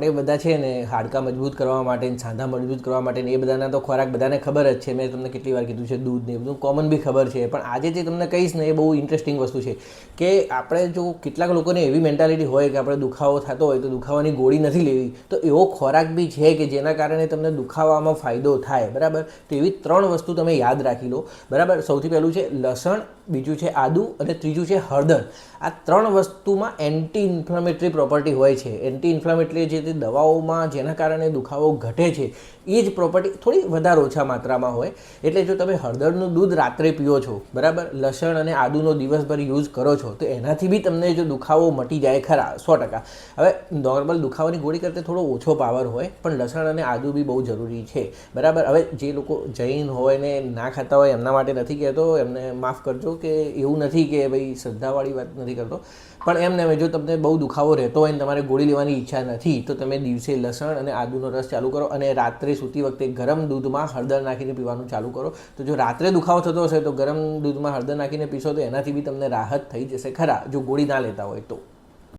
આપણે બધા છે ને હાડકાં મજબૂત કરવા માટે, સાંધા મજબૂત કરવા માટે એ બધાના તો ખોરાક બધાને ખબર જ છે. મેં તમને કેટલી વાર કીધું છે, દૂધ ને એ બધું કોમન બી ખબર છે. પણ આજે જે તમને કહીશ ને એ બહુ ઇન્ટરેસ્ટિંગ વસ્તુ છે કે આપણે જો કેટલાક લોકોને એવી મેન્ટાલિટી હોય કે આપણે દુખાવો થતો હોય તો દુખાવાની ગોળી નથી લેવી, તો એવો ખોરાક બી છે કે જેના કારણે તમને દુખાવામાં ફાયદો થાય. બરાબર, તો એવી 3 વસ્તુ તમે યાદ રાખી લો. બરાબર, સૌથી પહેલું છે લસણ, બીજું છે આદુ અને ત્રીજું છે હળદર. આ 3 વસ્તુમાં એન્ટી ઇન્ફ્લામેટરી પ્રોપર્ટી હોય છે. એન્ટી ઇન્ફ્લામેટરી જે દવાઓમાં જેના કારણે દુખાવો ઘટે છે એ જ પ્રોપર્ટી થોડી વધારે ઓછા માત્રામાં હોય. એટલે જો તમે હળદરનું દૂધ રાત્રે પીઓ છો, બરાબર, લસણ અને આદુનો દિવસભર યુઝ કરો છો, તો એનાથી બી તમને જો દુખાવો મટી જાય ખરા 100%. હવે નોર્મલ દુખાવાની ગોળી કરતાં થોડો ઓછો પાવર હોય, પણ લસણ અને આદુ બી બહુ જરૂરી છે. બરાબર, હવે જે લોકો જૈન હોય ને ના ખાતા હોય એમના માટે નથી કહેતો, એમને માફ કરજો કે એવું નથી કે ભાઈ શ્રદ્ધાવાળી વાત નથી કરતો, પણ એમને જો તમને બહુ દુખાવો રહેતો હોય ને તમારે ગોળી લેવાની ઈચ્છા નથી, તો તમે દિવસે લસણ અને આદુનો રસ ચાલુ કરો અને રાત્રે સૂતી વખતે ગરમ દૂધમાં હળદર નાખીને પીવાનું ચાલુ કરો. તો જો રાત્રે દુખાવો થતો હશે તો ગરમ દૂધમાં હળદર નાખીને પીશો તો એનાથી બી તમને રાહત થઈ જશે ખરા, જો ગોળી ના લેતા હોય તો.